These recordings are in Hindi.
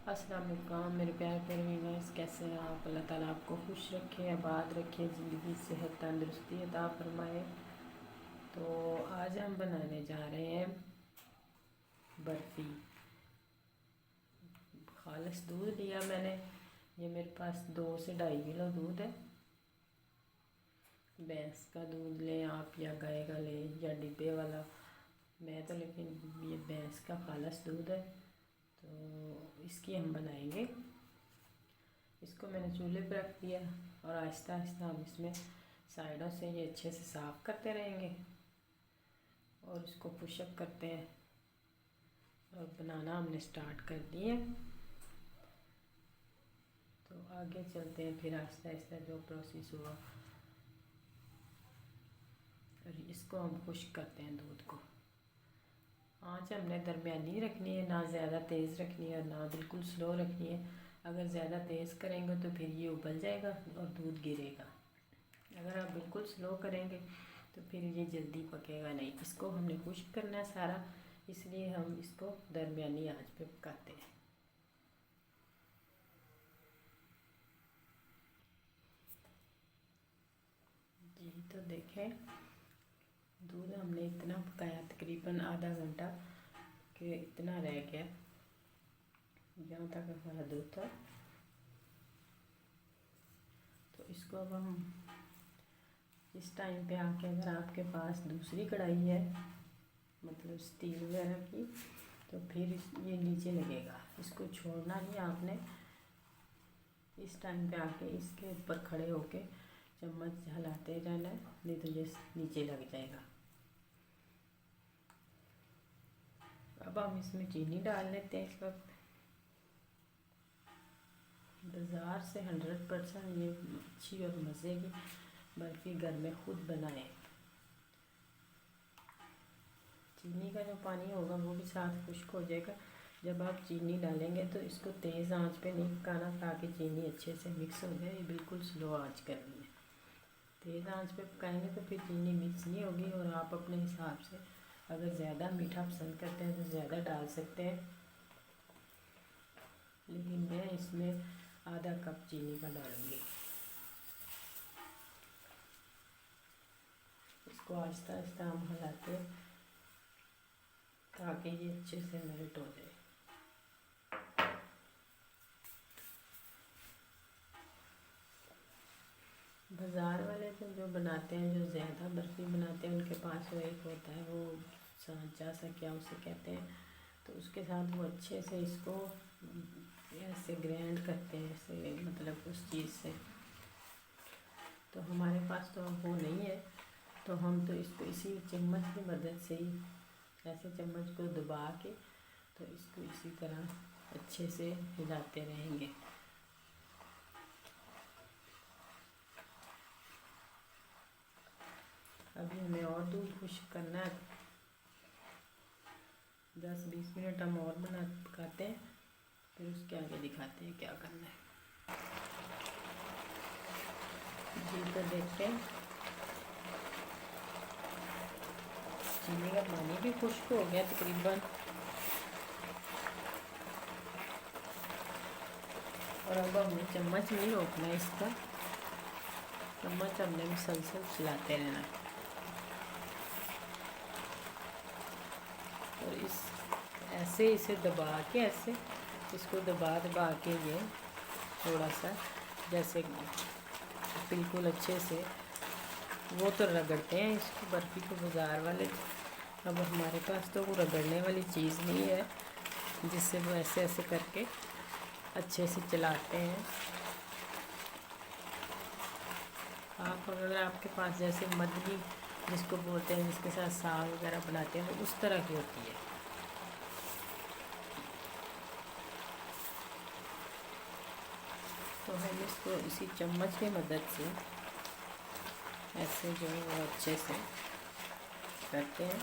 अस्सलाम वालेकुम मेरे प्यारे प्यारे व्यूअर्स, कैसे हैं आप। अल्लाह ताला आपको खुश रखे, आबाद रखे, ज़िंदगी सेहत तंदुरुस्ती अता फरमाए। तो आज हम बनाने जा रहे हैं बर्फ़ी। खालिस दूध लिया मैंने, ये मेरे पास 2 से 2.5 किलो दूध है। भैंस का दूध लें आप या गाय का लें या डिब्बे वाला। मैं तो लेकिन ये भैंस का खालिस दूध है, तो इसकी हम बनाएंगे। इसको मैंने चूल्हे पर रख दिया और आहिस्ता आहिस्ता हम इसमें साइडों से ये अच्छे से साफ़ करते रहेंगे और इसको पुशअप करते हैं। और बनाना हमने स्टार्ट कर दिए, तो आगे चलते हैं फिर आहिस्ता आहिस्ता जो प्रोसेस हुआ। और इसको हम खुश्क करते हैं दूध को। आँच हमने दरमियानी रखनी है, ना ज़्यादा तेज़ रखनी है और ना बिल्कुल स्लो रखनी है। अगर ज़्यादा तेज़ करेंगे तो फिर ये उबल जाएगा और दूध गिरेगा। अगर आप बिल्कुल स्लो करेंगे तो फिर ये जल्दी पकेगा नहीं। इसको हमने खुश्क करना है सारा, इसलिए हम इसको दरमियानी आंच पे पकाते हैं। जी तो देखें, दूध हमने इतना पकाया, तकरीबन आधा घंटा कि इतना रह गया, यहाँ तक हमारा दूध था। तो इसको अब हम इस टाइम पे आके, अगर आपके पास दूसरी कढ़ाई है मतलब स्टील वगैरह की, तो फिर ये नीचे लगेगा। इसको छोड़ना नहीं आपने। इस टाइम पे आके इसके ऊपर खड़े होके चम्मच हिलाते रहना है, नहीं तो ये नीचे लग जाएगा। अब हम इसमें चीनी डाल लेते हैं। इस वक्त बाज़ार से 100% ये अच्छी और मज़े की बर्फ़ी घर में खुद बनाएं। चीनी का जो पानी होगा वो भी साथ खुश्क हो जाएगा। जब आप चीनी डालेंगे तो इसको तेज़ आंच पे नहीं पकाना, ताकि चीनी अच्छे से मिक्स हो जाए। ये बिल्कुल स्लो आंच करनी है। तेज़ आंच पे पकाएंगे तो फिर चीनी मिक्स नहीं होगी। और आप अपने हिसाब से अगर ज़्यादा मीठा पसंद करते हैं तो ज़्यादा डाल सकते हैं, लेकिन मैं इसमें आधा कप चीनी का डालूँगी। इसको आहिस्ता आहिस्ता हम हिलाते हैं ताकि ये अच्छे से मेल्ट हो जाए। बाज़ार वाले तो जो बनाते हैं, जो ज़्यादा बर्फ़ी बनाते हैं, उनके पास वो एक होता है, वो सांचा सा क्या उसे कहते हैं, तो उसके साथ वो अच्छे से इसको ऐसे ग्राइंड करते हैं, ऐसे मतलब उस चीज़ से। तो हमारे पास तो वो नहीं है, तो हम तो इसको इसी चम्मच की मदद से ही ऐसे चम्मच को दबा के तो इसको इसी तरह अच्छे से हिलाते रहेंगे। अभी हमें और दूध खुश्क करना है। 10-20 मिनट हम और पकाते हैं, फिर उसके आगे दिखाते हैं क्या करना है। जी तो देखते हैं, चीनी का पानी भी खुश्क हो गया तकरीबन। और अब हमने चम्मच नहीं रोकना है इसका, चम्मच हमने मुसलसल चलाते रहना। और इस ऐसे इसे दबा के, ऐसे इसको दबा दबा के ये थोड़ा सा जैसे बिल्कुल अच्छे से, वो तो रगड़ते हैं इसको बर्फ़ी को बाज़ार वाले। अब हमारे पास तो वो रगड़ने वाली चीज़ नहीं है जिससे वो ऐसे ऐसे करके अच्छे से चलाते हैं। आप अगर आपके पास जैसे मदनी जिसको बोलते हैं, जिसके साथ साग वगैरह बनाते हैं, वो उस तरह की होती है। तो हम इसको इसी चम्मच की मदद से ऐसे जो है वो अच्छे से करते हैं।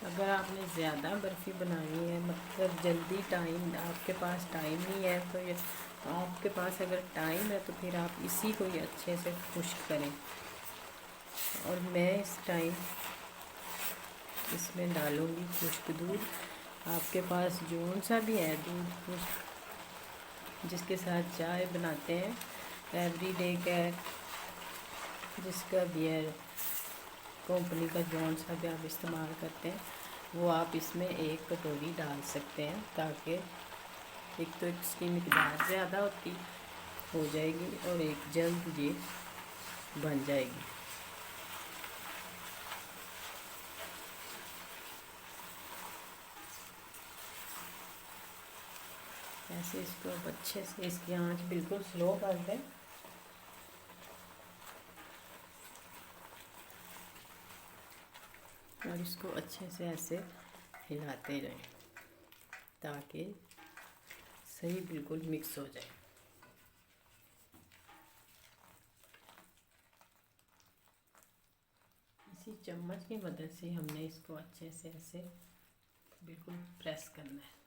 अगर आपने ज़्यादा बर्फ़ी बनानी है, मतलब जल्दी टाइम आपके पास टाइम नहीं है, तो ये आपके पास अगर टाइम है तो फिर आप इसी को ही अच्छे से खुश्क करें। और मैं इस टाइम इसमें डालूँगी खुश्क दूध। आपके पास जौन सा भी है दूध खुश्क जिसके साथ चाय बनाते हैं, एवरीडे का जिसका भी है, कंपनी का जौन सा भी आप इस्तेमाल करते हैं वो आप इसमें 1 कटोरी डाल सकते हैं, ताकि एक तो इसकी मिकदार ज़्यादा हो जाएगी और एक जल्द ये बन जाएगी। ऐसे इसको अब अच्छे से इसकी आंच बिल्कुल स्लो कर दें। और इसको अच्छे से ऐसे हिलाते रहें ताकि सही बिल्कुल मिक्स हो जाए। इसी चम्मच की मदद से हमने इसको अच्छे से ऐसे बिल्कुल प्रेस करना है।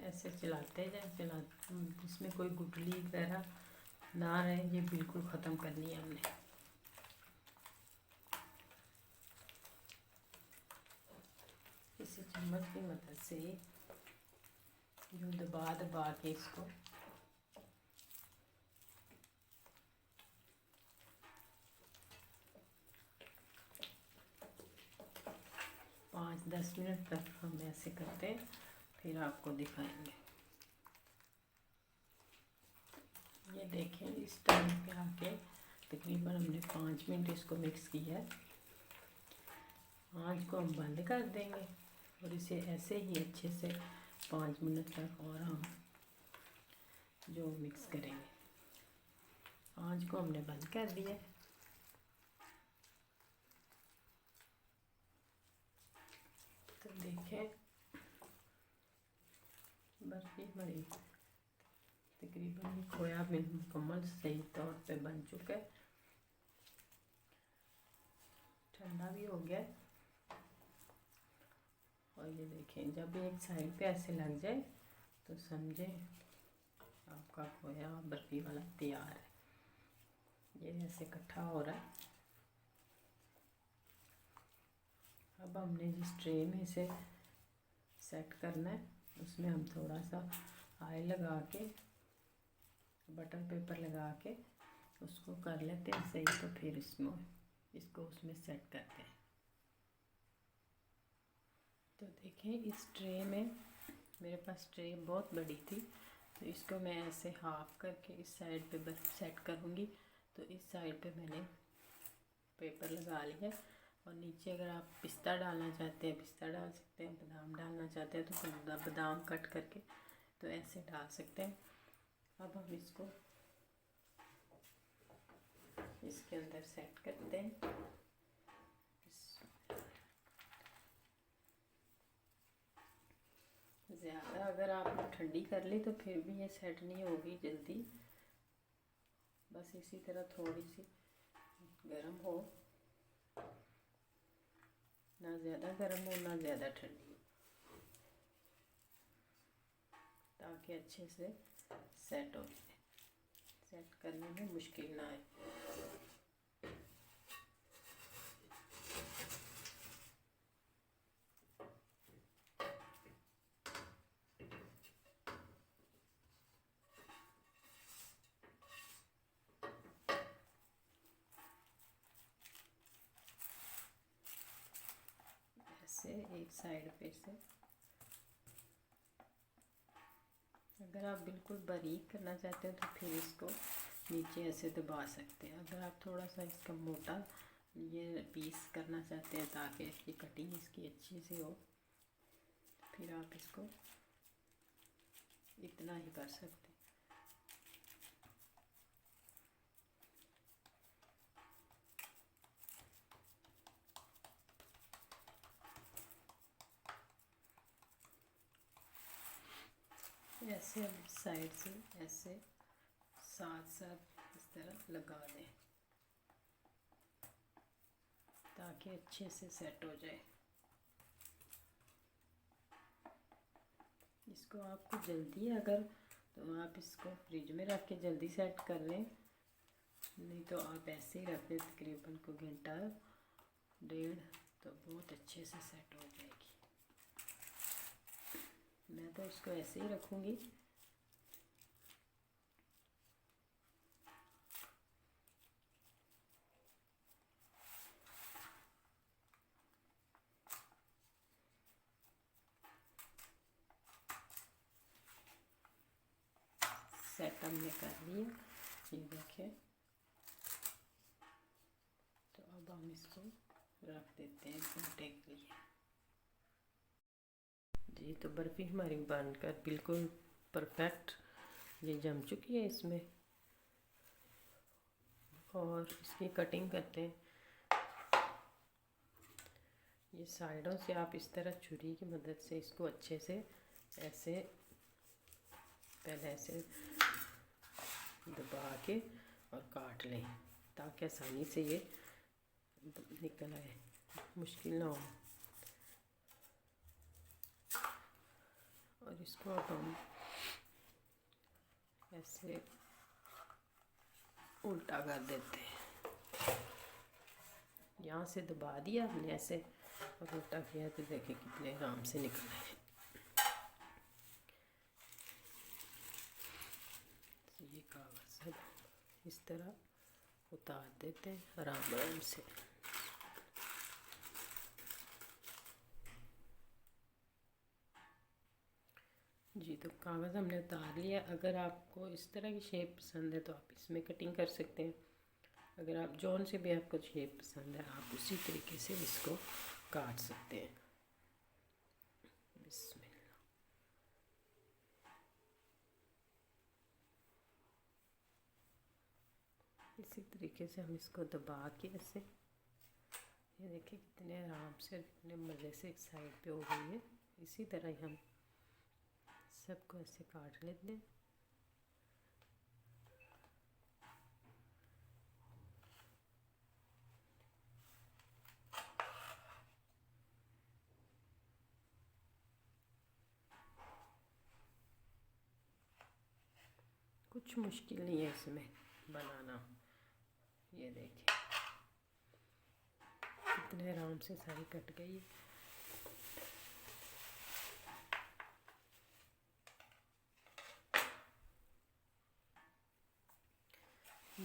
ऐसे चलाते जाए, इसमें कोई गुठली वगैरह ना रहे, ये बिल्कुल ख़त्म करनी है हमने। इसी चम्मच की मदद से यूँ दबा दबा के इसको 5-10 मिनट तक हम ऐसे करते हैं, फिर आपको दिखाएंगे। ये देखें, इस टाइम पे आके तकरीबन हमने 5 मिनट इसको मिक्स किया है। आँच को हम बंद कर देंगे और इसे ऐसे ही अच्छे से 5 मिनट तक और हम जो मिक्स करेंगे। आँच को हमने बंद कर दिया। तो देखें, बर्फ़ी हमारी तकरीबन खोया भी मुकम्मल सही तौर पे बन चुका है। ठंडा भी हो गया। और ये देखें, जब एक साइड पे ऐसे लग जाए तो समझें आपका खोया बर्फ़ी वाला तैयार है। ये ऐसे इकट्ठा हो रहा है। अब हमने जिस ट्रे में इसे सेट करना है उसमें हम थोड़ा सा ऑयल लगा के, बटर पेपर लगा के उसको कर लेते हैं सही। तो फिर इसको उसमें सेट करते हैं। तो देखें, इस ट्रे में मेरे पास ट्रे बहुत बड़ी थी, तो इसको मैं ऐसे हाफ करके इस साइड पे बस सेट करूँगी। तो इस साइड पे मैंने पेपर लगा लिया। और नीचे अगर आप पिस्ता डालना चाहते हैं पिस्ता डाल सकते हैं, बादाम डालना चाहते हैं तो बादाम कट करके तो ऐसे डाल सकते हैं। अब हम इसको इसके अंदर सेट करते हैं। ज़्यादा अगर आपने ठंडी कर ली तो फिर भी ये सेट नहीं होगी जल्दी। बस इसी तरह थोड़ी सी गर्म हो, ना ज़्यादा गर्म हो ना ज़्यादा ठंडी हो, ताकि अच्छे से सेट हो जाए, सेट करने में मुश्किल ना आए। ऐसे एक साइड पे से, अगर आप बिल्कुल बारीक करना चाहते हैं तो फिर इसको नीचे ऐसे दबा सकते हैं। अगर आप थोड़ा सा इसका मोटा ये पीस करना चाहते हैं ताकि ये कटिंग इसकी अच्छी से हो, फिर आप इसको इतना ही कर सकते हैं। ऐसे हम साइड से ऐसे साथ साथ इस तरह लगा दें ताकि अच्छे से सेट हो जाए। इसको आपको जल्दी है अगर तो आप इसको फ्रिज में रख के जल्दी सेट कर लें, नहीं तो आप ऐसे ही रख दें तकरीबन को घंटा डेढ़, तो बहुत अच्छे से सेट हो जाएगी। मैं तो इसको ऐसे ही रखूँगी। सेट हमने कर लिया, ये देखें। तो अब हम इसको रख देते हैं घंटे के लिए। जी तो बर्फ़ी हमारी बनकर बिल्कुल परफेक्ट ये जम चुकी है इसमें। और इसकी कटिंग करते हैं। ये साइडों से आप इस तरह छुरी की मदद से इसको अच्छे से ऐसे पहले ऐसे दबा के और काट लें ताकि आसानी से ये निकल आए, मुश्किल ना हो। और इसको अब हम ऐसे उल्टा कर देते हैं। यहाँ से दबा दिया हमने ऐसे और उल्टा किया तो देखें कितने आराम से निकल आए। ये कागज़ इस तरह उतार देते हैं आराम आराम से। जी तो कागज़ हमने उतार लिया। अगर आपको इस तरह की शेप पसंद है तो आप इसमें कटिंग कर सकते हैं। अगर आप जौन से भी आपको शेप पसंद है आप उसी तरीके से इसको काट सकते हैं। बिस्मिल्लाह। इसी तरीके से हम इसको दबा के ऐसे, ये देखिए कितने आराम से और कितने मज़े से एक साइड पे हो गई है। इसी तरह ही हम सबको ऐसे काट लेते हैं। कुछ मुश्किल नहीं है इसमें बनाना। ये देखिए कितने आराम से सारी कट गई।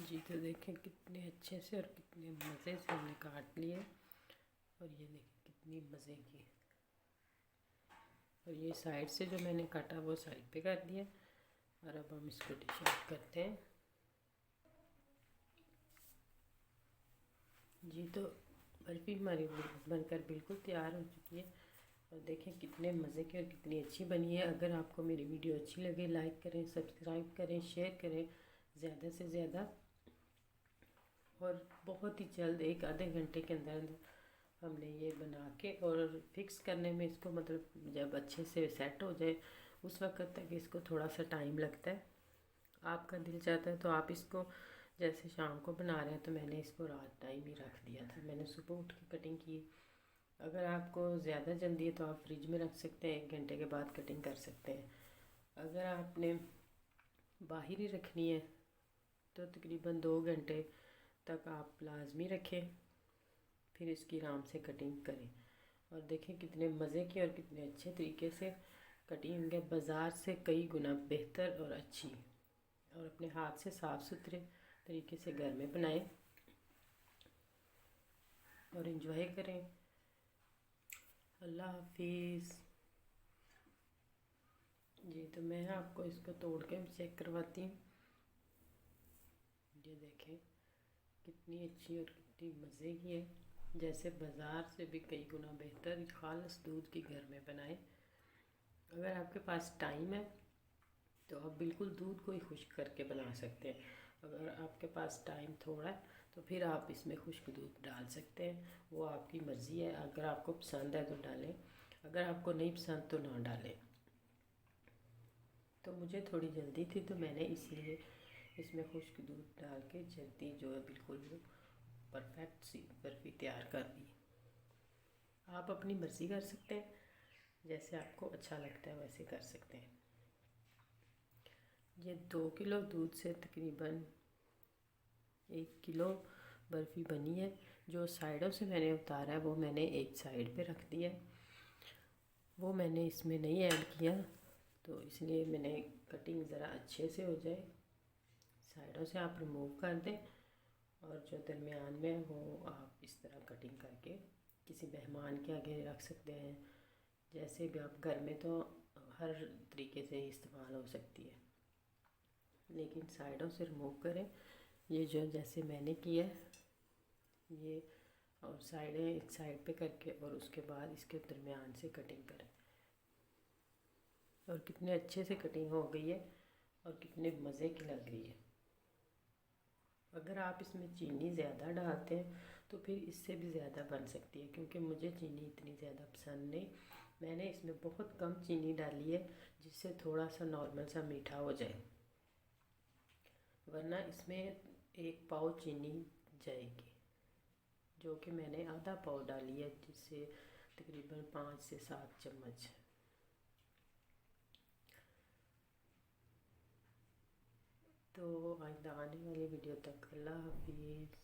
जी तो देखें कितने अच्छे से और कितने मज़े से हमने काट लिए। और ये देखें कितनी मज़े की। और ये साइड से जो मैंने काटा वो साइड पे कर दिया। और अब हम इसको डिश आउट करते हैं। जी तो बर्फ़ी हमारी बनकर बिल्कुल तैयार हो चुकी है। और देखें कितने मज़े की और कितनी अच्छी बनी है। अगर आपको मेरी वीडियो अच्छी लगे लाइक करें, सब्सक्राइब करें, शेयर करें ज़्यादा से ज़्यादा। और बहुत ही जल्द एक आधे घंटे के अंदर अंदर हमने ये बना के और फिक्स करने में इसको मतलब जब अच्छे से सेट हो जाए उस वक्त तक इसको थोड़ा सा टाइम लगता है। आपका दिल चाहता है तो आप इसको जैसे शाम को बना रहे हैं तो मैंने इसको रात टाइम ही रख दिया था। मैंने सुबह उठ के कटिंग की। अगर आपको ज़्यादा जल्दी है तो आप फ्रिज में रख सकते हैं, 1 घंटे के बाद कटिंग कर सकते हैं। अगर आपने बाहर ही रखनी है तो तकरीबन 2 घंटे तक आप लाजमी रखें, फिर इसकी आराम से कटिंग करें। और देखें कितने मज़े की और कितने अच्छे तरीके से कटिंग है, बाज़ार से कई गुना बेहतर और अच्छी। और अपने हाथ से साफ़ सुथरे तरीके से घर में बनाएं और इन्जॉय करें। अल्लाह हाफिज़। जी तो मैं आपको इसको तोड़ के चेक करवाती हूँ। ये देखें कितनी अच्छी और कितनी मज़े की है। जैसे बाज़ार से भी कई गुना बेहतर खालिस दूध की घर में बनाएं। अगर आपके पास टाइम है तो आप बिल्कुल दूध को ही खुश्क करके बना सकते हैं। अगर आपके पास टाइम थोड़ा है तो फिर आप इसमें खुश्क दूध डाल सकते हैं, वो आपकी मर्ज़ी है। अगर आपको पसंद है तो डालें, अगर आपको नहीं पसंद तो ना डालें। तो मुझे थोड़ी जल्दी थी, तो मैंने इसलिए इसमें खुश्क दूध डाल के जल्दी जो है बिल्कुल वो परफेक्ट सी बर्फ़ी तैयार कर दी। आप अपनी मर्ज़ी कर सकते हैं, जैसे आपको अच्छा लगता है वैसे कर सकते हैं। ये 2 किलो दूध से तकरीबन 1 किलो बर्फ़ी बनी है। जो साइडों से मैंने उतारा है वो मैंने एक साइड पे रख दिया है, वो मैंने इसमें नहीं ऐड किया, तो इसलिए मैंने कटिंग ज़रा अच्छे से हो जाए। साइडों से आप रिमूव कर दें और जो दरमियान में वो आप इस तरह कटिंग करके किसी मेहमान के आगे रख सकते हैं। जैसे भी आप घर में तो हर तरीके से इस्तेमाल हो सकती है, लेकिन साइडों से रिमूव करें, ये जो जैसे मैंने किया है ये, और साइडें एक साइड पे करके और उसके बाद इसके दरमियान से कटिंग करें। और कितने अच्छे से कटिंग हो गई है और कितने मज़े की लग रही है। अगर आप इसमें चीनी ज़्यादा डालते हैं तो फिर इससे भी ज़्यादा बन सकती है, क्योंकि मुझे चीनी इतनी ज़्यादा पसंद नहीं। मैंने इसमें बहुत कम चीनी डाली है जिससे थोड़ा सा नॉर्मल सा मीठा हो जाए, वरना इसमें 1 पाव चीनी जाएगी, जो कि मैंने आधा पाव डाली है, जिससे तकरीबन 5 से 7 चम्मच। तो आइंदा आने वाली वीडियो तक अल्लाह हाफिज़।